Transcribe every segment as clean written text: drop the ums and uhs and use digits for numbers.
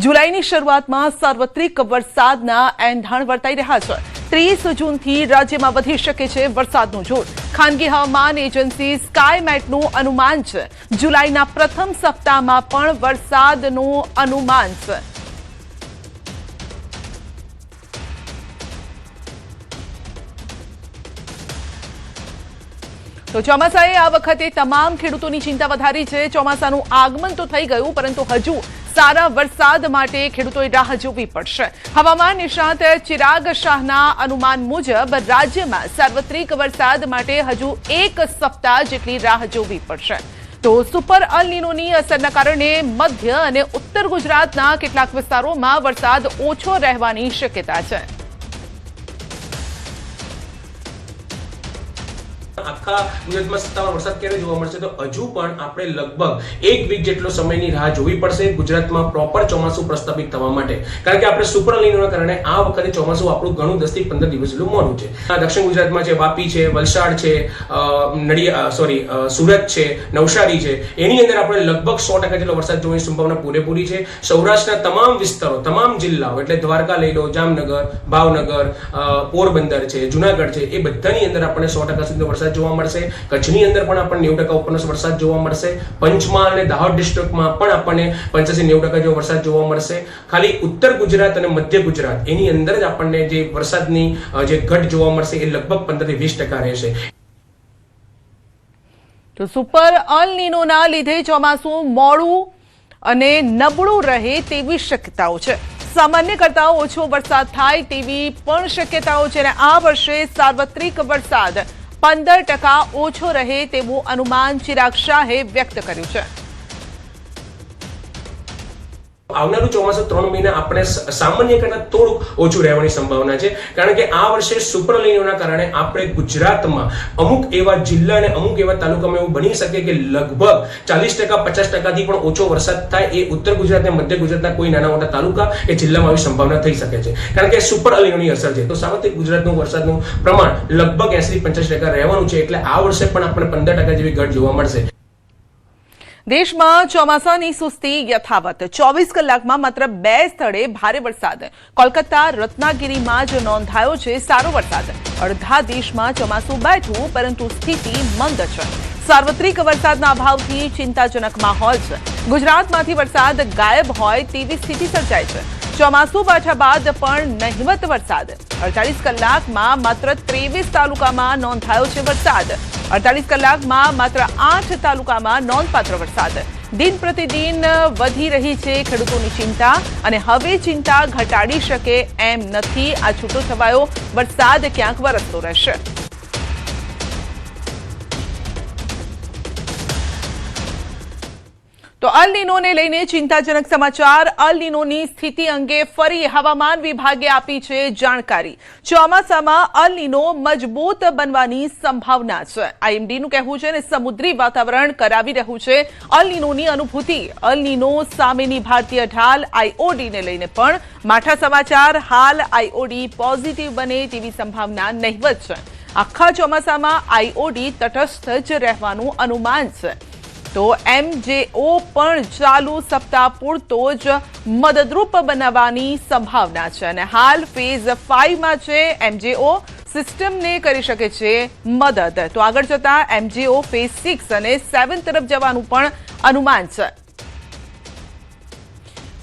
जुलाईनी શરૂઆતમાં સાર્વત્રિક વરસાદના એંધાણ વર્તાઈ રહ્યા છે। 30 જૂનથી રાજ્યમાં વધી શકે છે વરસાદનું જોર। ખાનગી હવામાન એજન્સી સ્કાયમેટનું અનુમાન છે જુલાઈના પ્રથમ સપ્તાહમાં પણ વરસાદનું અનુમાન છે। તો ચોમાસાએ આ વખતે તમામ ખેડૂતોની ચિંતા વધારી છે। ચોમાસાનું આગમન તો થઈ ગયું પરંતુ હજુ સારા વરસાદ માટે ખેડૂતોએ રાહ જોવી પડશે। હવામાન નિષ્ણાત ચિરાગ શાહના અનુમાન મુજબ રાજ્યમાં સાર્વત્રિક વરસાદ માટે હજુ એક સપ્તાહ જેટલી રાહ જોવી પડશે। તો સુપર અલ નીનોની અસરના કારણે મધ્ય અને ઉત્તર ગુજરાતના કેટલાક વિસ્તારોમાં વરસાદ ઓછો રહેવાની શક્યતા છે। આખા ગુજરાતમાં સત્તાવાર વરસાદ ક્યારે જોવા મળશે તો હજુ પણ આપણે લગભગ એક વીક જેટલો સમયની રાહ જોવી પડશે ગુજરાતમાં પ્રોપર ચોમાસું પ્રસ્થાપિત થવા માટે। કારણ કે આપણે સુપર અલ નીનોના કારણે આ વખતે ચોમાસું આપણું ઘણું 10 થી 15 દિવસ જેટલું મોડું છે। દક્ષિણ ગુજરાતમાં છે, વાપી છે, વલસાડ છે, સુરત છે, નવસારી છે, એની અંદર આપણે લગભગ 100% જેટલો વરસાદ જોવાની સંભાવના પૂરેપૂરી છે। સૌરાષ્ટ્રના તમામ વિસ્તારો, તમામ જિલ્લાઓ એટલે દ્વારકા લઈ લો, જામનગર, ભાવનગર, પોરબંદર છે, જુનાગઢ છે, એ બધાની અંદર આપણને 100% સુધીનો વરસાદ જોવા મળશે। કચ્છની અંદર પણ આપણને 90% ઉપરનો વરસાદ જોવા મળશે। પંચમહાલ અને દાહોદ ડિસ્ટ્રિક્ટમાં પણ આપણને 85-90% જેવો વરસાદ જોવા મળશે। ખાલી ઉત્તર ગુજરાત અને મધ્ય ગુજરાત એની અંદર જ આપણને જે વરસાદની જે ઘટ જોવા મળશે એ લગભગ 15 થી 20% રહેશે। તો સુપર અલ નીનોના લીધે ચોમાસું મોડું અને નબળું રહે તેવી શક્યતાઓ છે। સામાન્ય કરતા ઓછો વરસાદ થાય તેવી પણ શક્યતાઓ છે અને આ વર્ષે સાર્વત્રિક વરસાદ 15% ઓછો રહે તેવું અનુમાન ચિરાગ શાહે વ્યક્ત કર્યું છે। આવનારું ચોમાસું 3 મહિના આપણે સામાન્ય કરતા થોડું ઓછું રહેવાની સંભાવના છે। કારણ કે આ વર્ષે સુપર અલ નીનોના કારણે આપણે ગુજરાતમાં અમુક એવા જિલ્લા અને અમુક એવા તાલુકામાં એવું બની શકે કે લગભગ 40% 50% થી પણ ઓછો વરસાદ થાય એ ઉત્તર ગુજરાત અને મધ્ય ગુજરાતના કોઈ નાના મોટા તાલુકા કે જિલ્લામાં આવી સંભાવના થઈ શકે છે। કારણ કે સુપર અલ નીનોની અસર છે તો સાર્વત્રિક ગુજરાતનું વરસાદનું પ્રમાણ લગભગ 80-85% રહેવાનું છે। એટલે આ વર્ષે પણ આપણને 15% જેવી ઘટ જોવા મળશે। દેશમાં ચોમાસાની સુસ્તી યથાવત। 24 કલાકમાં માત્ર 2 સ્થળે ભારે વરસાદ। કોલકાતા રત્નાગીરીમાં જ નોંધાયો છે સારો વરસાદ। અડધા દેશમાં ચોમાસું બેઠું પરંતુ સ્થિતિ મંદ છે। સાર્વત્રિક વરસાદના અભાવથી ચિંતાજનક માહોલ છે। ગુજરાતમાંથી વરસાદ ગાયબ હોય તેવી સ્થિતિ સર્જાઈ છે। ચોમાસું પાછા બાદ પણ નહિવત વરસાદ। 48 કલાકમાં માત્ર 23 તાલુકામાં નોંધાયો છે વરસાદ। 48 કલાકમાં માત્ર 8 તાલુકામાં નોંધપાત્ર વરસાદ। દિન પ્રતિદિન વધી રહી છે ખેડૂતોની ચિંતા અને હવે ચિંતા ઘટાડી શકે એમ નથી। આ છૂટો છવાયો વરસાદ ક્યાંક વરસતો રહેશે। તો અલ નીનોને લઈને ચિંતાજનક સમાચાર। અલ નીનોની સ્થિતિ અંગે ફરી હવામાન વિભાગે આપી છે જાણકારી। ચોમાસામાં અલ નીનો મજબૂત બનવાની સંભાવના છે। આઈએમડીનું કહેવું છે અને સમુદ્રી વાતાવરણ કરાવી રહ્યું છે અલ નીનોની અનુભૂતિ। અલ નીનો સામેની ભારતીય ઢાલ આઈઓડીને લઈને પણ માઠા સમાચાર। હાલ આઈઓડી પોઝિટિવ બને તેવી સંભાવના નહિવત છે। આખા ચોમાસામાં આઈઓડી તટસ્થ જ રહેવાનું અનુમાન છે। તો એમજેઓ પણ ચાલુ સપ્તાહ પૂરતો જ મદદરૂપ બનાવવાની સંભાવના છે અને હાલ ફેઝ 5માં છે। એમજેઓ સિસ્ટમને કરી શકે છે મદદ। તો આગળ જતા એમજેઓ ફેઝ 6 અને 7 તરફ જવાનું પણ અનુમાન છે।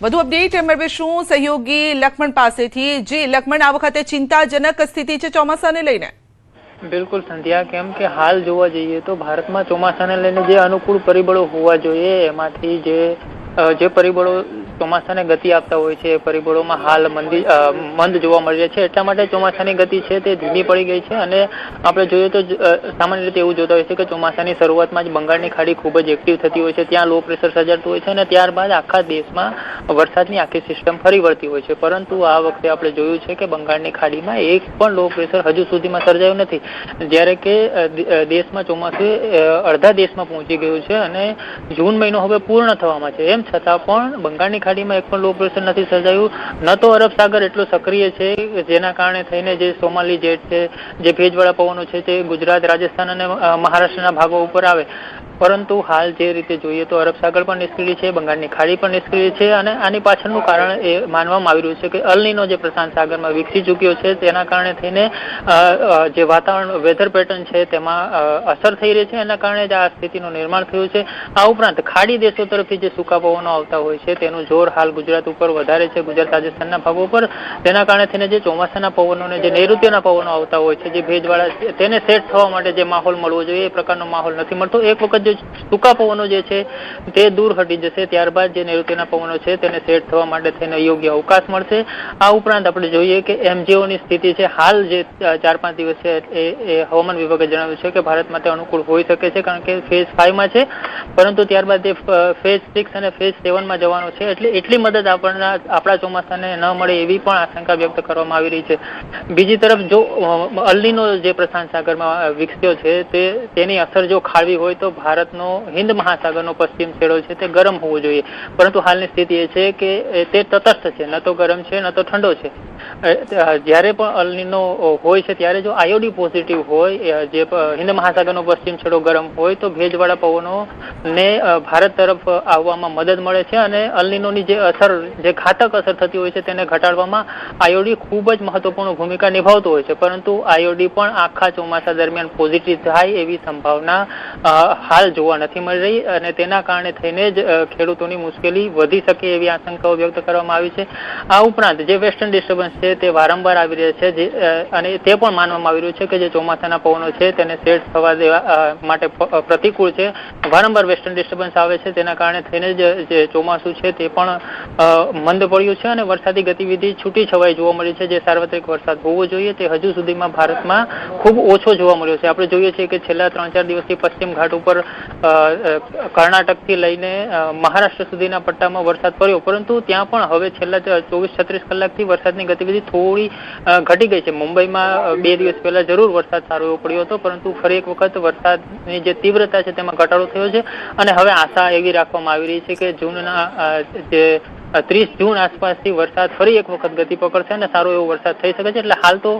વધુ અપડેટ મેળવીશું સહયોગી લક્ષ્મણ પાસેથી। જી લક્ષ્મણ, આ વખતે ચિંતાજનક સ્થિતિ છે ચોમાસાને લઈને? બિલકુલ સંધ્યા, કેમ કે હાલ જોવા જઈએ તો ભારતમાં ચોમાસાને લઈને જે અનુકૂળ પરિબળો હોવા જોઈએ એમાંથી જે પરિબળો ચોમાસાને ગતિ આપતા હોય છે એ પરિબળોમાં હાલ મંદ જોવા મળી રહ્યા છે। એટલા માટે ચોમાસાની ગતિ છે તે ધીમી પડી ગઈ છે અને આપણે જોઈએ તો સામાન્ય રીતે એવું જોતા હોય છે કે ચોમાસાની શરૂઆતમાં જ બંગાળની ખાડી ખૂબ જ એક્ટિવ થતી હોય છે, ત્યાં લો પ્રેશર સર્જાતું હોય છે અને ત્યારબાદ આખા દેશમાં વરસાદની આખી સિસ્ટમ ફરી વળતી હોય છે। પરંતુ આ વખતે આપણે જોયું છે કે બંગાળની ખાડીમાં એક પણ લો પ્રેશર હજુ સુધીમાં સર્જાયું નથી, જ્યારે કે દેશમાં ચોમાસું અડધા દેશમાં પહોંચી ગયું છે અને જૂન મહિનો હવે પૂર્ણ થવામાં છે। એમ છતાં પણ બંગાળની ખાડીમાં એક પણ લો પ્રેશર નથી સર્જાયું। ન તો અરબ સાગર એટલો સક્રિય છે જેના કારણે થઈને જે સોમાલી જેટ છે, જે ભેજવાળા પવનો છે તે ગુજરાત, રાજસ્થાન અને મહારાષ્ટ્રના ભાગો ઉપર આવે પરંતુ હાલ જે રીતે જોઈએ તો અરબ સાગર પણ નિષ્ક્રિય છે, બંગાળની ખાડી પણ નિષ્ક્રિય છે અને આની પાછળનું કારણ એ માનવામાં આવી રહ્યું છે કે અલ નીનો જે પ્રશાંત સાગરમાં વિકસી ચૂક્યો છે તેના કારણે થઈને જે વાતાવરણ વેધર પેટર્ન છે તેમાં અસર થઈ રહી છે, એના કારણે જ આ સ્થિતિનું નિર્માણ થયું છે. આ ઉપરાંત ખાડી દેશો તરફથી જે સૂકા પવનો આવતા હોય છે તેનું જોર હાલ ગુજરાત ઉપર વધારે છે, ગુજરાત રાજસ્થાનના ભાગો પર. તેના કારણે થઈને જે ચોમાસાના પવનોને જે નૈઋત્યના પવનો આવતા હોય છે, જે ભેજવાળા, તેને સેટ થવા માટે જે માહોલ મળવો જોઈએ એ પ્રકારનો માહોલ નથી મળતો. એક વખત જે સૂકા પવનો જે છે તે દૂર હટી જશે ત્યારબાદ જે નૈઋત્યના પવનો છે તેને સેટ થવા માટે થઈને યોગ્ય અવકાશ મળશે. આ ઉપરાંત આપણે જોઈએ કે MJOની સ્થિતિ છે હાલ જે 4-5 દિવસ છે એ હવામાન વિભાગે જણાવ્યું છે કે ભારત માટે અનુકૂળ હોઈ શકે છે, કારણ કે ફેઝ 5 છે, પરંતુ ત્યારબાદ એ ફેઝ 6 અને ફેઝ 7 જવાનો છે. એટલે એટલી મદદ આપણા ચોમાસાને ન મળે એવી પણ આશંકા વ્યક્ત કરવામાં આવી રહી છે. બીજી તરફ જો અલ નીનો જે પ્રશાંત સાગરમાં વિકસ્યો છે તેની અસર જો ખાળવી હોય તો ભારતનો હિન્દ મહાસાગરનો પશ્ચિમ છેડો છે તે ગરમ હોવો જોઈએ, પરંતુ હાલની સ્થિતિ એ છે કે તે તટસ્થ છે, ન તો ગરમ છે ન તો ઠંડો છે. જ્યારે પણ અલ નીનો હોય છે ત્યારે જો આયોડી પોઝિટિવ હોય, જે હિન્દ મહાસાગરનો પશ્ચિમ છેડો ગરમ હોય તો ભેજવાળા પવનોને ભારત તરફ આવવામાં મદદ મળે છે અને અલ નીનોની જે અસર, જે ઘાતક અસર થતી હોય છે તેને ઘટાડવામાં આયોડી ખૂબ જ મહત્વપૂર્ણ ભૂમિકા નિભાવતો હોય છે. પરંતુ આયોડી પણ આખા ચોમાસા દરમિયાન પોઝિટિવ થાય એવી સંભાવના હાલ જોવા નથી મળી રહી અને તેના કારણે થઈને જ ખેડૂતોની મુશ્કેલી વધી શકે એવી આશંકાઓ વ્યક્ત કરવામાં આવી છે. આ ઉપરાંત જે વેસ્ટર્ન ડિસ્ટર્બન્સ છે તે વારંવાર આવી રહ્યા છે અને તે પણ માનવામાં આવી રહ્યું છે કે જે ચોમાસાના પવનો છે તેને સેટ થવા દેવા માટે પ્રતિકૂળ છે. વારંવાર વેસ્ટર્ન ડિસ્ટર્બન્સ આવે છે, તેના કારણે થઈને જ જે ચોમાસું છે તે પણ મંદ પડ્યું છે અને વરસાદી ગતિવિધિ છૂટી છવાઈ જોવા મળી છે. જે સાર્વત્રિક વરસાદ હોવો જોઈએ તે હજુ સુધીમાં ભારતમાં ખૂબ ઓછો જોવા મળ્યો છે. આપણે જોઈએ છીએ કે છેલ્લા 3-4 દિવસથી પશ્ચિમ ઘાટ ઉપર કર્ણાટકથી લઈને મહારાષ્ટ્ર સુધીના પટ્ટામાં વરસાદ પડ્યો, પરંતુ ત્યાં પણ હવે છેલ્લા 24-36 કલાકથી વરસાદની ગતિવિધિ થોડી ઘટી ગઈ છે. મુંબઈમાં 2 દિવસ પહેલા જરૂર વરસાદ સારો એવો પડ્યો હતો, પરંતુ ફરી એક વખત વરસાદની જે તીવ્રતા છે તેમાં ઘટાડો થયો છે અને હવે આશા એવી રાખવામાં આવી રહી છે કે જૂનના જે 30 જૂન આસપાસથી વરસાદ ફરી એક વખત ગતિ પકડશે અને સારો એવો વરસાદ થઈ શકે છે. એટલે હાલ તો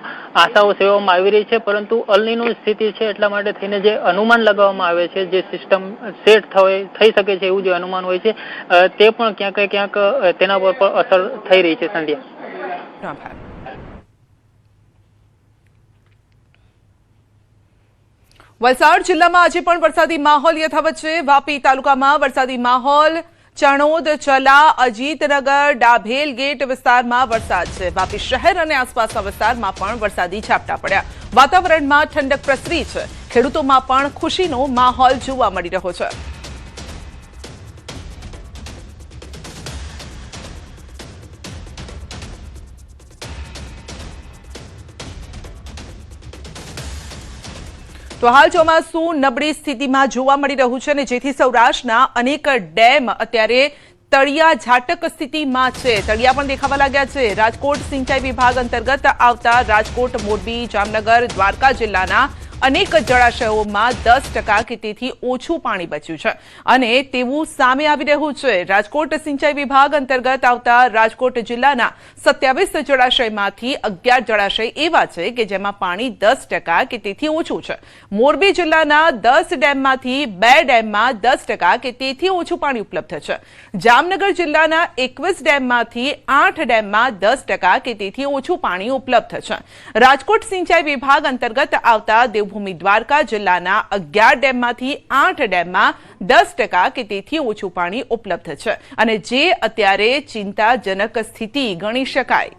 આશાઓ સેવામાં આવી રહી છે, પરંતુ અલ નીનો સ્થિતિ છે એટલા માટે થઈને જે અનુમાન લગાવવામાં આવે છે, જે સિસ્ટમ સેટ થઈ શકે છે એવું જે અનુમાન હોય છે તે પણ ક્યાંક તેના પર પણ અસર થઈ રહી છે. સંધ્યા, વલસાડ જિલ્લામાં આજે પણ વરસાદી માહોલ યથાવત છે. વાપી તાલુકામાં વરસાદી માહોલ, ચણોદ, ચલા, અજીતનગર, ડાભેલ ગેટ વિસ્તારમાં વરસાદ છે. વાપી શહેર અને આસપાસના વિસ્તારમાં પણ વરસાદી ઝાપટા પડ્યા. વાતાવરણમાં ઠંડક પ્રસરી છે. ખેડૂતોમાં પણ ખુશીનો માહોલ જોવા મળી રહ્યો છે. તો હાલ ચોમાસું નબળી સ્થિતિમાં જોવા મળી રહ્યું છે અને જેથી સૌરાષ્ટ્રના અનેક ડેમ અત્યારે તળિયા ઝાટક સ્થિતિમાં છે. તળિયા પણ દેખાવા લાગ્યા છે. રાજકોટ સિંચાઈ વિભાગ અંતર્ગત આવતા રાજકોટ, મોરબી, જામનગર, દ્વારકા જિલ્લાના અનેક જળાશયોમાં 10% કે તેથી ઓછું પાણી બચ્યું છે અને તેવું સામે આવી રહ્યું છે. રાજકોટ સિંચાઈ વિભાગ અંતર્ગત આવતા રાજકોટ જિલ્લાના 27 જળાશયમાંથી 11 જળાશય એવા છે કે જેમાં પાણી 10% કે તેથી ઓછું છે. મોરબી જિલ્લાના 10 ડેમમાંથી 2 ડેમમાં 10% કે તેથી ઓછું પાણી ઉપલબ્ધ છે. જામનગર જિલ્લાના 21 ડેમમાંથી 8 ડેમમાં 10% કે તેથી ઓછું પાણી ઉપલબ્ધ છે. રાજકોટ સિંચાઈ વિભાગ અંતર્ગત આવતા દેવભૂમિ દ્વારકા જિલ્લાના 11 ડેમમાંથી 8 ડેમમાં 10% કે તેથી ઓછું પાણી ઉપલબ્ધ છે અને જે અત્યારે ચિંતાજનક સ્થિતિ ગણી શકાય.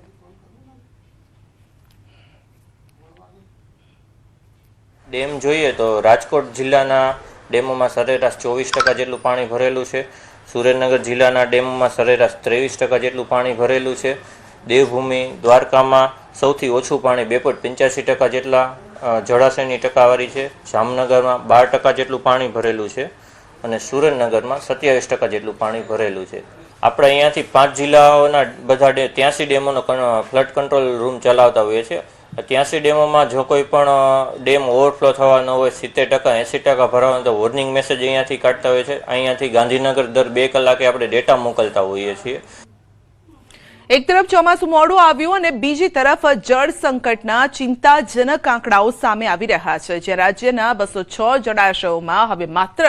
ડેમ જોઈએ તો રાજકોટ જિલ્લાના ડેમોમાં સરેરાશ 24% જેટલું પાણી ભરેલું છે. સુરેન્દ્રનગર જિલ્લાના ડેમોમાં સરેરાશ 23% જેટલું પાણી ભરેલું છે. દેવભૂમિ દ્વારકામાં સૌથી ઓછું પાણી 2.85% જેટલા જળાશયની ટકાવારી છે. જામનગરમાં 12% જેટલું પાણી ભરેલું છે અને સુરેન્દ્રનગરમાં 27% જેટલું પાણી ભરેલું છે. આપણે અહીંયાથી 5 જિલ્લાઓના બધા 83 ડેમોનો ફ્લડ કંટ્રોલ રૂમ ચલાવતા હોઈએ છીએ. 83 ડેમોમાં જો કોઈ પણ ડેમ ઓવરફ્લો થવાનો હોય, 70%, 80% ભરાવાનો તો વોર્નિંગ મેસેજ અહીંયાથી કાઢતા હોય છે. અહીંયાથી ગાંધીનગર દર 2 કલાકે આપણે ડેટા મોકલતા હોઈએ છીએ. એક તરફ ચોમાસું મોડું આવ્યું અને બીજી તરફ જળ સંકટના ચિંતાજનક આંકડાઓ સામે આવી રહ્યા છે. જે રાજ્યના 206 જળાશયોમાં હવે માત્ર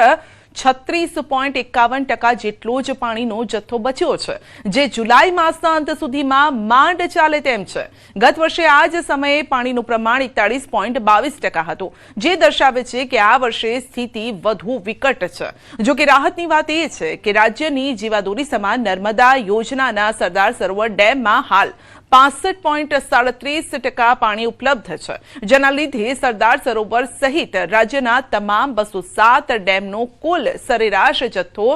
36.51% જેટલો જ પાણીનો જથ્થો બચ્યો છે, જે જુલાઈ માસના અંત સુધીમાં માંડ ચાલે તેમ છે. ગત વર્ષે આ જ સમયે પાણીનું પ્રમાણ 41.22% હતું, જે દર્શાવે છે કે આ વર્ષે સ્થિતિ વધુ વિકટ છે. જો કે રાહતની વાત એ છે કે રાજ્યની જીવાદોરી સમાન નર્મદા યોજનાના સરદાર સરોવર ડેમમાં હાલ 65.37% પાણી ઉપલબ્ધ છે, જેના લીધે સરદાર સરોવર સહિત રાજ્યના તમામ 207 ડેમનો કુલ સરેરાશ જથ્થો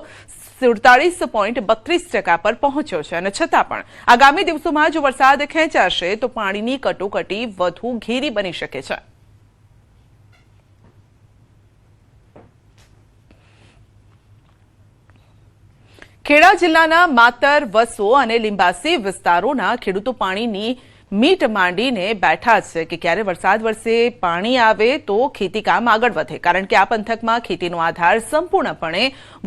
47.32% પર પહોંચ્યો છે. અને છતાં પણ આગામી દિવસોમાં જો વરસાદ ખેંચાશે તો પાણીની કટોકટી વધુ ઘેરી બની શકે છે. ખેડા જિલ્લાના માતર, વસો અને લિંબાસી વિસ્તારોના ખેડૂતો પાણીની મીટ માંડીને બેઠા છે કે ક્યારે વરસાદ વરસે, પાણી આવે તો ખેતી કામ આગળ વધે, કારણ કે આ પંથકમાં ખેતીનો આધાર સંપૂર્ણપણે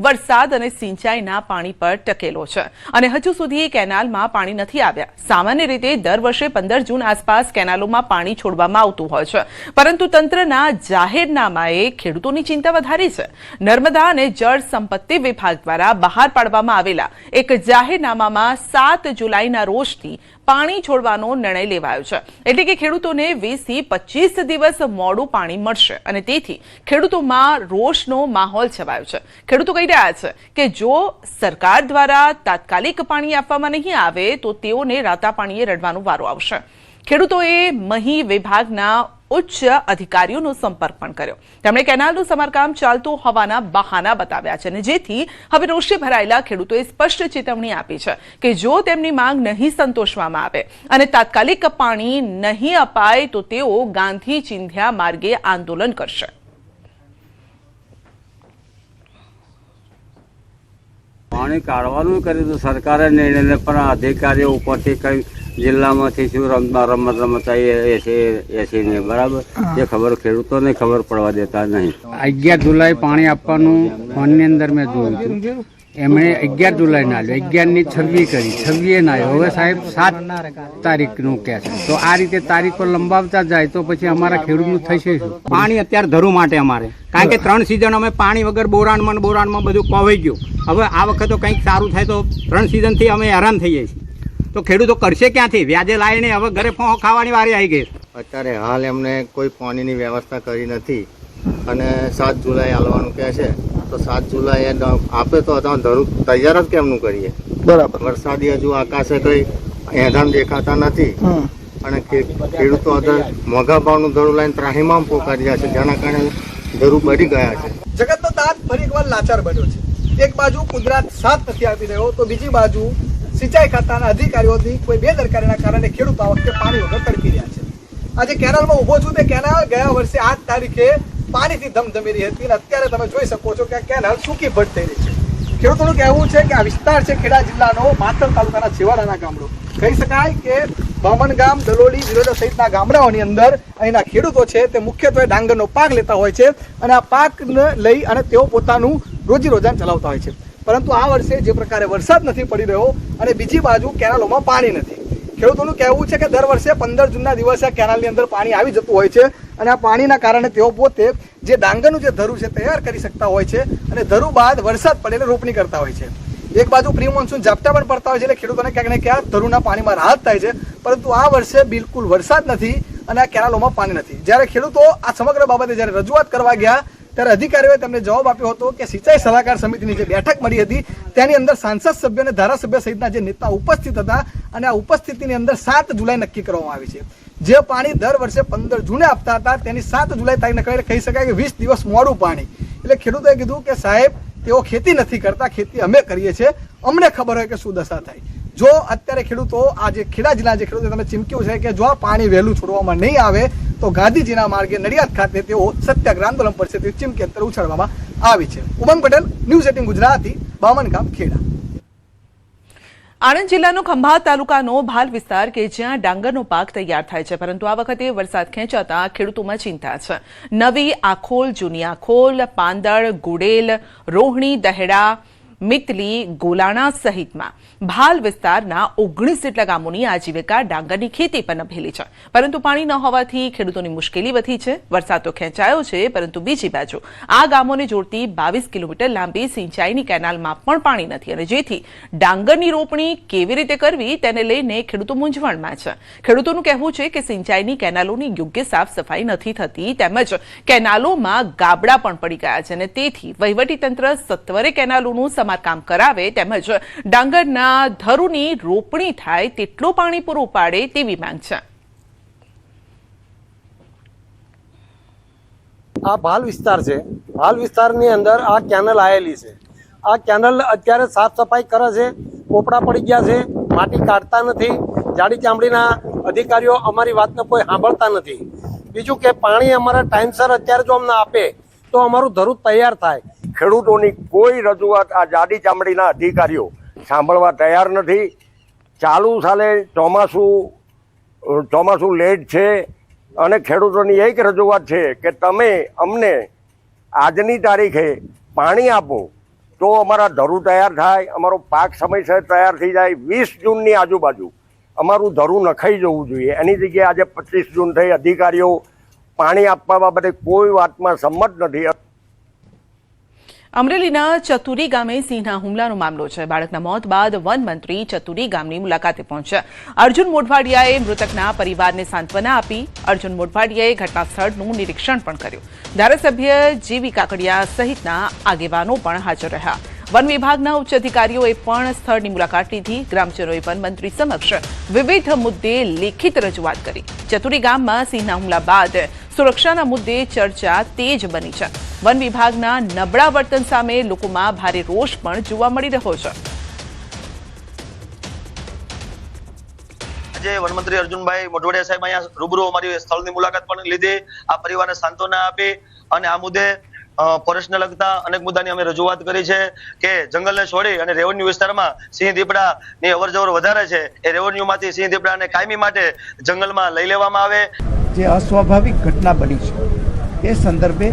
વરસાદ અને સિંચાઈના પાણી પર ટકેલો છે અને હજુ સુધી કેનાલમાં પાણી નથી આવ્યા. સામાન્ય રીતે દર વર્ષે 15 જૂન આસપાસ કેનાલોમાં પાણી છોડવામાં આવતું હોય છે, પરંતુ તંત્રના જાહેરનામાએ ખેડૂતોની ચિંતા વધારી છે. નર્મદા અને જળ સંપત્તિ વિભાગ દ્વારા બહાર પાડવામાં આવેલા એક જાહેરનામામાં 7 જુલાઈના રોજથી પાણી છોડવાનો નિર્ણય લેવાયો છે, એટલે કે ખેડૂતોને 20 થી 25 દિવસ મોડું પાણી મળશે અને તેથી ખેડૂતોમાં રોષનો માહોલ છવાયો છે. ખેડૂતો કહી રહ્યા છે કે જો સરકાર દ્વારા તાત્કાલિક પાણી આપવામાં નહીં આવે તો તેઓને રાતા પાણીએ રડવાનો વારો આવશે. ખેડૂતોએ મહી વિભાગના ઉચ્ચ અધિકારીઓનો સંપર્ક પણ કર્યો. તેમણે કેનાલનું સમારકામ ચાલતું હોવાના બહાના બતાવ્યા છે અને જેથી હવે રોષે ભરાયેલા ખેડૂતોએ સ્પષ્ટ ચેતવણી આપી છે કે જો તેમની માંગ નહીં સંતોષવામાં આવે અને તાત્કાલિક પાણી નહીં અપાય તો તેઓ ગાંધી ચિંધ્યા માર્ગે આંદોલન કરશે. પાણી કાઢવાનું કર્યું તો સરકારે નિર્ણય, પણ અધિકારીઓ ઉપરથી કઈ જિલ્લામાંથી શું રમત એસી ને બરાબર એ ખબર ખેડૂતોને ખબર પડવા દેતા નહીં. 11 જુલાઈ પાણી આપવાનું ફોનની અંદર મેં જોયું હતું, એમણે 11 જુલાઈ ના આવ્યો, 11 ની 26 કરી, 26 ના આવ્યો. હવે સાહેબ 7 તારીખનું કહે છે, તો આ રીતે તારીખો લંબાવતા જાય તો પછી અમારા ખેડૂતનું થશે શું? પાણી અત્યારે ધરું માટે અમારે, કારણ કે 3 સિઝન અમે પાણી વગર બોરાણમાં બધું કોવાઈ ગયું. હવે આ વખતે તો કંઈક સારું થાય તો 3 સિઝનથી અમે હેરાન થઈએ છીએ, તો ખેડૂતો કરશે ક્યાંથી? વ્યાજે લાવીને હવે ઘરે ફોં ખાવાની વારી આવી ગઈ. અત્યારે હાલ એમને કોઈ પાણીની વ્યવસ્થા કરી નથી અને 7 જુલાઈ આવવાનું કહે છે, તો 7 જુલાઈ આપે તો ધરું તૈયાર જ કેમનું કરીએ? બરાબર. વરસાદી હજુ આકાશે કઈ એંધામ દેખાતા નથી અને ખેડૂતો મોંઘા ભાવનું ધરું લઈને ત્રાહીમામ પોકાર્યા છે, જેના કારણે ધરું બળી ગયા છે. જગતનો તાત ફરી એકવાર લાચાર બન્યો છે. એક બાજુ કુદરત સાથ નથી આપી રહ્યો તો બીજી બાજુ સિંચાઈ ખાતાના અધિકારીઓની કોઈ બેદરકારીના કારણે ખેડૂતો આ વખતે પાણી વગર તડપી રહ્યા છે. આજે કેનાલમાં ઉભો છું, તે કેનાલ ગયા વર્ષે 8 તારીખે પાણીથી ધમધમી રહી હતી અને અત્યારે તમે જોઈ શકો છો કે આ કેનાલ સૂકી ભટ થઈ રહી છે. ખેડૂતોનું કહેવું છે કે આ વિસ્તાર છે ખેડા જિલ્લાનો માતર તાલુકાના છેવાડાના ગામડો કહી શકાય કે બામણગામ, દલોડી, વિરોધા સહિતના ગામડાઓની અંદર અહીંના ખેડૂતો છે તે મુખ્યત્વે ડાંગરનો પાક લેતા હોય છે અને આ પાકને લઈ અને તેઓ પોતાનું રોજીરોજાન ચલાવતા હોય છે. પરંતુ આ વર્ષે જે પ્રકારે વરસાદ નથી પડી રહ્યો અને બીજી બાજુ કેનાલોમાં પાણી નથી. ખેડૂતોનું કહેવું છે કે દર વર્ષે 15 જૂનના દિવસે કેનાલની અંદર પાણી આવી જતું હોય છે અને આ પાણીના કારણે તેઓ પોતે જે ડાંગરનું જે ધરું છે તૈયાર કરી શકતા હોય છે અને ધરું બાદ વરસાદ પડે એટલે રોપણી કરતા હોય છે. એક બાજુ પ્રી મોન્સૂન ઝાપટા પણ પડતા હોય છે એટલે ખેડૂતોને ક્યાંક ને ક્યાંક ધરુના પાણીમાં રાહત થાય છે, પરંતુ આ વર્ષે બિલકુલ વરસાદ નથી અને આ કેનાલોમાં પાણી નથી. જ્યારે ખેડૂતો આ સમગ્ર બાબતે જ્યારે રજૂઆત કરવા ગયા ત્યારે અધિકારીઓએ તેમને જવાબ આપ્યો હતો કે સિંચાઈ સલાહકાર સમિતિની જે બેઠક મળી હતી તેની અંદર સાંસદ સભ્ય અને ધારાસભ્ય સહિતના જે નેતા ઉપસ્થિત હતા અને આ ઉપસ્થિતિની અંદર 7 જુલાઈ નક્કી કરવામાં આવી છે. જે પાણી દર વર્ષે 15 જૂને આપતા હતા તેની 7 જુલાઈ તારીખ નક્કી કહી શકાય કે 20 દિવસ મોડું પાણી. એટલે ખેડૂતોએ કીધું કે સાહેબ તેઓ ખેતી નથી કરતા, ખેતી અમે કરીએ છીએ, અમને ખબર હોય કે શું દશા થાય. જો અત્યારે ખેડૂતો આ જે ખેડા જિલ્લા જે ખેડૂતો તમે ચીમક્યું છે કે જો આ પાણી વહેલું છોડવામાં નહીં આવે તો ગાંધીજીના માર્ગે નડિયાદ ખાતે તેઓ સત્યાગ્રહ આંદોલન પર છે તે ચીમકી અત્યારે ઉછાળવામાં આવી છે. ઉમંગ પટેલ, ન્યૂઝ 18 ગુજરાતી, બામણગામ, ખેડા. આણંદ જિલ્લાનો ખંભાત તાલુકાનો ભાલ વિસ્તાર કે જ્યાં ડાંગરનો પાક તૈયાર થાય છે, પરંતુ આ વખતે વરસાદ ખેંચાતા ખેડૂતોમાં ચિંતા છે. નવી આખોલ, જૂની આખોલ, પાંદળ, ગુડેલ, રોહણી, દહેડા, મિતલી, ગોલાણા સહિતમાં ભાલ વિસ્તારના 19 જેટલા ગામોની આજીવિકા ડાંગરની ખેતી પર નભેલી છે, પરંતુ પાણી ન હોવાથી ખેડૂતોની મુશ્કેલી વધી છે. વરસાદ તો ખેંચાયો છે, પરંતુ બીજી બાજુ આ ગામોને જોડતી 22 કિલોમીટર લાંબી સિંચાઈની કેનાલમાં પણ પાણી નથી અને જેથી ડાંગરની રોપણી કેવી રીતે કરવી તેને લઈને ખેડૂતો મૂંઝવણમાં છે. ખેડૂતોનું કહેવું છે કે સિંચાઈની કેનાલોની યોગ્ય સાફ સફાઈ નથી થતી, તેમજ કેનાલોમાં ગાબડા પણ પડી ગયા છે અને તેથી વહીવટીતંત્ર સત્વરે કેનાલોનું સમારકામ કરાવે તેમજ ડાંગરના ધરુની રોપણી થાય તેટલું પાણી પૂરું પાડે તેવી માંગ છે. આ ભાલ વિસ્તાર છે. ભાલ વિસ્તારની અંદર આ કેનલ આવેલી છે. આ કેનલ અત્યારે સાફ સફાઈ કરે છે, પોપડા પડી ગયા છે, માટી કાઢતા નથી. જાડી ચામડીના અધિકારીઓ અમારી વાતને કોઈ સાંભળતા નથી. બીજું કે પાણી અમારા ટાઈમસર અત્યારે જો અમને આપે તો અમારું ધરું તૈયાર થાય. ખેડૂતોની કોઈ રજૂઆત આ જાડી ચામડીના અધિકારીઓ સાંભળવા તૈયાર નથી. ચાલુ સાલે ચોમાસું લેટ છે અને ખેડૂતોની એક રજૂઆત છે કે તમે અમને આજની તારીખે પાણી આપો તો અમારા ધરું તૈયાર થાય, અમારો પાક સમયસર તૈયાર થઈ જાય. 20 જૂનની આજુબાજુ અમારું ધરું નખાઈ જવું જોઈએ. એની જગ્યાએ આજે 25 જૂન થઈ. અધિકારીઓ પાણી આપવા બાબતે કોઈ વાતમાં સંમત નથી. અમરેલીના ચતુરી ગામે સિંહના હુમલાનો મામલો છે. બાળકના મોત બાદ વન મંત્રી ચતુરી ગામની મુલાકાતે પહોંચ્યા. અર્જુન મોઢવાડિયાએ મૃતકના પરિવારને સાંત્વના આપી. અર્જુન મોઢવાડિયાએ ઘટના સ્થળનું નિરીક્ષણ પણ કર્યું. ધારાસભ્ય જીવી કાકડિયા સહિતના આગેવાનો પણ હાજર રહ્યા. વન વિભાગના ઉચ્ચ અધિકારીઓએ પણ સ્થળની મુલાકાત લીધી. ગ્રામજનોએ વન મંત્રી સમક્ષ વિવિધ મુદ્દે લેખિત રજૂઆત કરી. ચતુરી ગામમાં સિંહના હુમલા બાદ સુરક્ષાના મુદ્દે ચર્ચા તેજ બની છે. વન વિભાગના નબળા વર્તન સામે લોકોમાં ભારે રોષ પણ જોવા મળી રહ્યો છે. આજે વનમંત્રી અર્જુનભાઈ મોઢવાડિયા સાહેબ અહીંયા રૂબરૂ અમારી સ્થળની મુલાકાત પણ લીધી. આ પરિવારને સાંત્વના આપી અને આ મુદ્દે ફોરેસ્ટને લગતા અનેક મુદ્દાની અમે રજૂઆત કરી છે કે જંગલને છોડી અને રેવન્યુ વિસ્તારમાં સિંહ દીપડાની અવરજવર વધારે છે. એ રેવન્યુમાંથી સિંહ દીપડાને કાયમી માટે જંગલમાં લઈ લેવામાં આવે. જે અસ્વાભાવિક ઘટના બની છે એ સંદર્ભે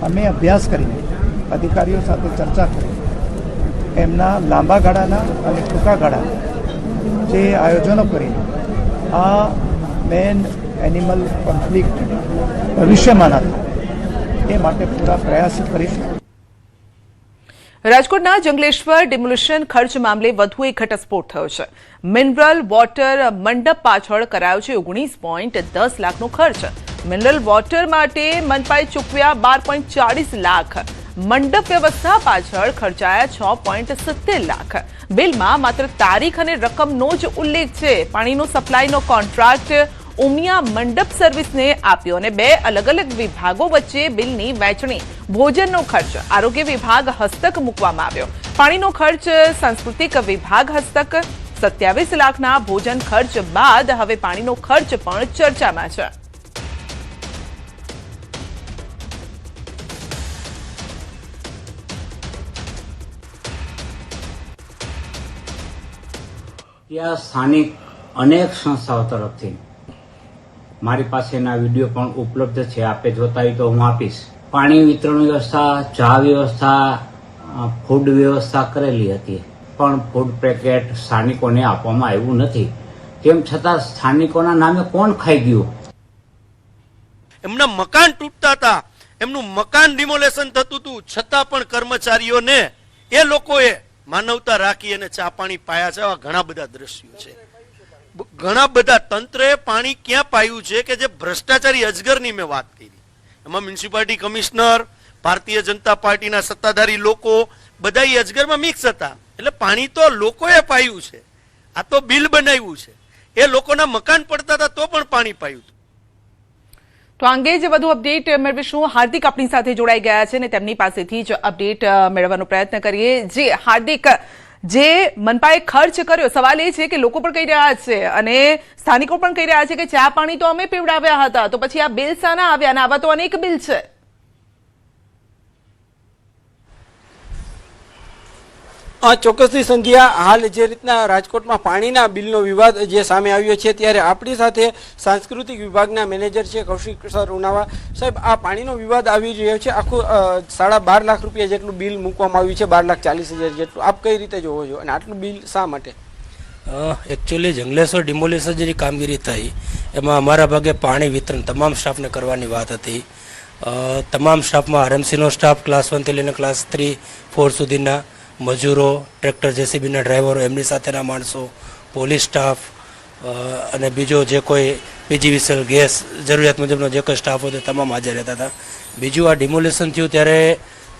અમે અભ્યાસ કરીને અધિકારીઓ સાથે ચર્ચા કરી એમના લાંબા ગાળાના અને ટૂંકા ગાળાના જે આયોજનો કરીને આ મેન એનિમલ કોન્ફ્લિક્ટ ભવિષ્યમાં ના થાય એ માટે પૂરા પ્રયાસ કરીશું. રાજકોટના જંગલેશ્વર ડિમોલિશન ખર્ચ મામલે વધુ એક ઘટસ્ફોટ થયો છે. મિનરલ વોટર મંડપ પાછળ કરાયો છે 19.10 લાખનો ખર્ચ. મિનરલ વોટર માટે મનપાએ ચૂકવ્યા 12.40 લાખ. મંડપ વ્યવસ્થા પાછળ ખર્ચાયા 6.70 લાખ. બિલમાં માત્ર તારીખ અને રકમનો જ ઉલ્લેખ છે. પાણીનો સપ્લાયનો કોન્ટ્રાક્ટ ઉમિયા મંડપ સર્વિસને આપ્યો અને 2 અલગ અલગ વિભાગો વચ્ચે બિલની વહેંચણી. ભોજનનો ખર્ચ આરોગ્ય વિભાગ હસ્તક મૂકવામાં આવ્યો. પાણીનો ખર્ચ સાંસ્કૃતિક વિભાગ હસ્તક. 27 લાખના ભોજન ખર્ચ બાદ હવે પાણીનો ખર્ચ પણ ચર્ચામાં છે. ત્યાં સ્થાનિક અનેક સંસ્થાઓ તરફથી મારી પાસેના વિડીયો પણ ઉપલબ્ધ છે. આપે જોતા હોય તો હું આપીશ. પાણી વિતરણ વ્યવસ્થા, ચા વ્યવસ્થા, ફૂડ વ્યવસ્થા કરેલી હતી, પણ ફૂડ પેકેટ સ્થાનિકોને આપવામાં આવ્યું નથી. તેમ છતાં સ્થાનિકોના નામે કોણ ખાઈ ગયું? એમના મકાન તૂટતા હતા, એમનું મકાન ડિમોલેશન થતું હતું, છતાં પણ કર્મચારીઓને એ લોકોએ માનવતા રાખી અને ચા પાણી પાયા છે. આવા ઘણા બધા દ્રશ્યો છે. ઘણા બધા તંત્રએ પાણી ક્યાં પાયું છે કે જે ભ્રષ્ટાચારી અજગરની મેં વાત કરી. એમાં મ્યુનિસિપાલિટી કમિશનર, ભારતીય જનતા પાર્ટીના સત્તાધારી લોકો બધા એ અજગરમાં મિક્સ હતા. એટલે પાણી તો લોકોએ પાયું છે. આ તો બિલ બનાવ્યું છે. એ લોકોના મકાન પડતા હતા તો પણ પાણી પાયું. તો આ અંગે જ વધુ અપડેટ મેળવીશું. હાર્દિક આપણી સાથે જોડાઈ ગયા છે અને તેમની પાસેથી જ અપડેટ મેળવવાનો પ્રયત્ન કરીએ. જી હાર્દિક, જે મનપાએ ખર્ચ કર્યો, સવાલ એ છે કે લોકો પણ કહી રહ્યા છે અને સ્થાનિકો પણ કહી રહ્યા છે કે ચા પાણી તો અમે પીવડાવ્યા હતા, તો પછી આ બિલ શાના આવ્યા? અને આવા તો અનેક બિલ છે. ચોક્કસથી સંધ્યા, હાલ જે રીતના રાજકોટમાં પાણીના બિલનો વિવાદ જે સામે આવ્યો છે ત્યારે આપણી સાથે સાંસ્કૃતિક વિભાગના મેનેજર છે કૌશિક સર ઉનાવા. સાહેબ, આ પાણીનો વિવાદ આવી રહ્યો છે, આખું 12.5 લાખ રૂપિયા જેટલું બિલ મૂકવામાં આવ્યું છે, 12,40,000 જેટલું. આપ કઈ રીતે જોવો છો અને આટલું બિલ શા માટે? એકચ્યુઅલી જંગલેશ્વર ડિમોલિશન જે કામગીરી થઈ એમાં અમારા ભાગે પાણી વિતરણ તમામ સ્ટાફને કરવાની વાત હતી. તમામ સ્ટાફમાં આરએમસીનો સ્ટાફ ક્લાસ 1 થી લઈને ક્લાસ 3, 4 સુધીના મજૂરો, ટ્રેક્ટર જેસીબીના ડ્રાઈવરો, એમની સાથેના માણસો, પોલીસ સ્ટાફ અને બીજો જે કોઈ પીજીવીસીએલ ગેસ જરૂરિયાત મુજબનો જે કોઈ સ્ટાફ હતો તમામ હાજર રહેતા હતા. બીજું, આ ડિમોલિશન થયું ત્યારે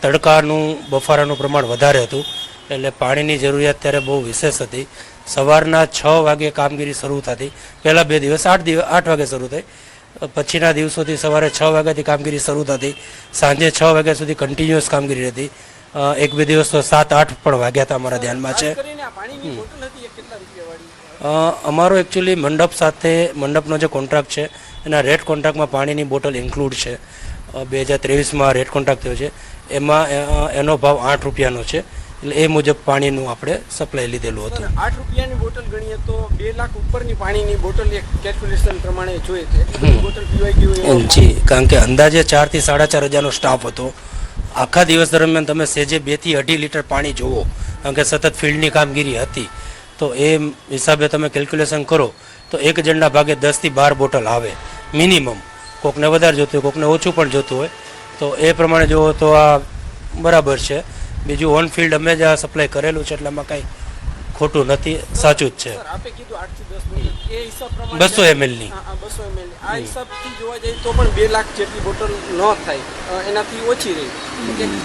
તડકાનું બફારાનું પ્રમાણ વધારે હતું એટલે પાણીની જરૂરિયાત ત્યારે બહુ વિશેષ હતી. સવારના 6 વાગે કામગીરી શરૂ થતી. પહેલાં 2 દિવસ 8 વાગે શરૂ થઈ, પછીના દિવસોથી સવારે 6 વાગ્યાથી કામગીરી શરૂ થતી, સાંજે 6 વાગ્યા સુધી કન્ટિન્યુઅસ કામગીરી રહેતી. 1-2 દિવસ તો 7-8 પણ વાગ્યા હતા અમારા ધ્યાનમાં છે. અમારો એકચ્યુઅલી મંડપ સાથે મંડપનો જે કોન્ટ્રાક્ટ છે એના રેટ કોન્ટ્રાક્ટમાં પાણીની બોટલ ઇન્ક્લુડ છે. 2023માં રેટ કોન્ટ્રાક્ટ થયો છે, એમાં એનો ભાવ 8 રૂપિયાનો છે. એટલે એ મુજબ પાણીનું આપણે સપ્લાય લીધેલું હતું. 8 રૂપિયાની બોટલ ગણીએ તો 2 લાખ ઉપરની પાણીની બોટલ એક કેલ્ક્યુલેશન પ્રમાણે જોઈએ તો એટલી બોટલ પીવાઈ ગયું. જી, કારણ કે અંદાજે 4 થી 4.5 હજારનો સ્ટાફ હતો. આખા દિવસ દરમિયાન તમે સેજે 2 થી 2.5 લીટર પાણી જોવો, કારણ કે સતત ફિલ્ડની કામગીરી હતી. તો એ હિસાબે તમે કેલ્ક્યુલેશન કરો તો એક જણના ભાગે 10 થી 12 બોટલ આવે મિનિમમ. કોકને વધારે જોતું હોય, કોકને ઓછું પણ જોતું હોય, તો એ પ્રમાણે જોવો તો આ બરાબર છે. બીજું, ઓન ફિલ્ડ અમે જ આ સપ્લાય કરેલું છે એટલામાં કાંઈ ખોટું નથી, સાચું જ છે. 200 ml આ હિસાબથી જોવા જઈએ તો પણ 2 લાખ જેટલી બોટલ ન થાય, એનાથી ઓછી રહી.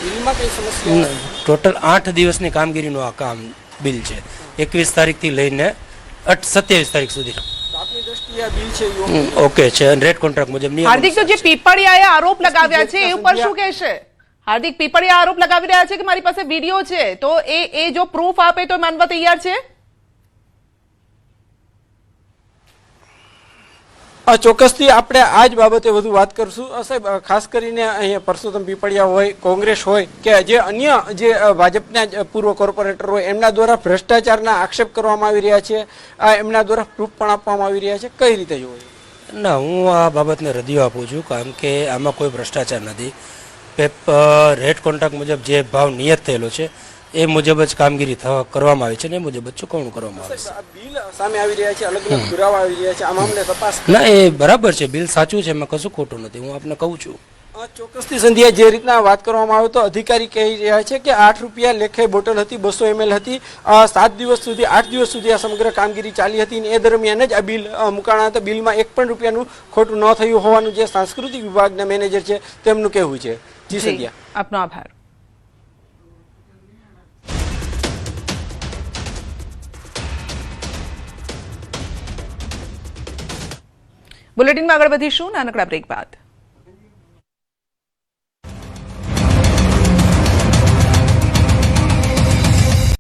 બિલમાં કઈ સમસ્યા? ટોટલ 8 દિવસની કામગીરીનું આ કામ બિલ છે, 21 તારીખથી લઈને 27 તારીખ સુધી. આપની દ્રષ્ટિએ આ બિલ છે ઓકે છે, રેટ કોન્ટ્રાક્ટ મુજબ. હાર્દિક, તો જે પીપળિયાએ આરોપ લગાવ્યા છે એ ઉપર શું કહેશે? હાર્દિક, પીપળિયા આરોપ લગાવી રહ્યા છે કે મારી પાસે વિડીયો છે, તો એ જો પ્રૂફ આપે તો માનવા તૈયાર છે? ચોક્કસથી આપણે આ જ બાબતે વધુ વાત કરશું. સાહેબ, ખાસ કરીને અહીંયા પરસોત્તમ પીપળિયા હોય, કોંગ્રેસ હોય કે જે અન્ય જે ભાજપના પૂર્વ કોર્પોરેટર હોય, એમના દ્વારા ભ્રષ્ટાચારના આક્ષેપ કરવામાં આવી રહ્યા છે, એમના દ્વારા પ્રૂફ પણ આપવામાં આવી રહ્યા છે. કઈ રીતે જોવો છો? ના, હું આ બાબતને રદિયો આપું છું, કારણ કે આમાં કોઈ ભ્રષ્ટાચાર નથી. રેટ કોન્ટ્રાક્ટ મુજબ જે ભાવ નિયત થયેલો છે એ મુજબ જ કામગીરી કરવામાં આવી છે ને એ મુજબ જ ચૂકવણું કરવામાં આવે છે. બિલ સામે આવી રહ્યા છે, અલગ અલગ પુરાવા આવી રહ્યા છે, આ મામલે તપાસ. ના, એ બરાબર છે, બિલ સાચું છે, એમાં કશું ખોટું નથી, હું આપને કહું છું. ચોક્કસથી સંધ્યા, જે રીતના વાત કરવામાં આવે તો અધિકારી કહી રહ્યા છે કે 8 રૂપિયા લેખે બોટલ હતી, 200 ml હતી. 8 દિવસ સુધી આ સમગ્ર કામગીરી ચાલી હતી અને એ દરમિયાન જ આ બિલ મુકાણા હતા. બિલમાં 1 પણ રૂપિયાનું ખોટું ન થયું હોવાનું જે સાંસ્કૃતિક વિભાગના મેનેજર છે તેમનું કહેવું છે. જી સંધ્યા, આપનો આભાર. બુલેટિનમાં આગળ વધીશું નાનકડા બ્રેક બાદ.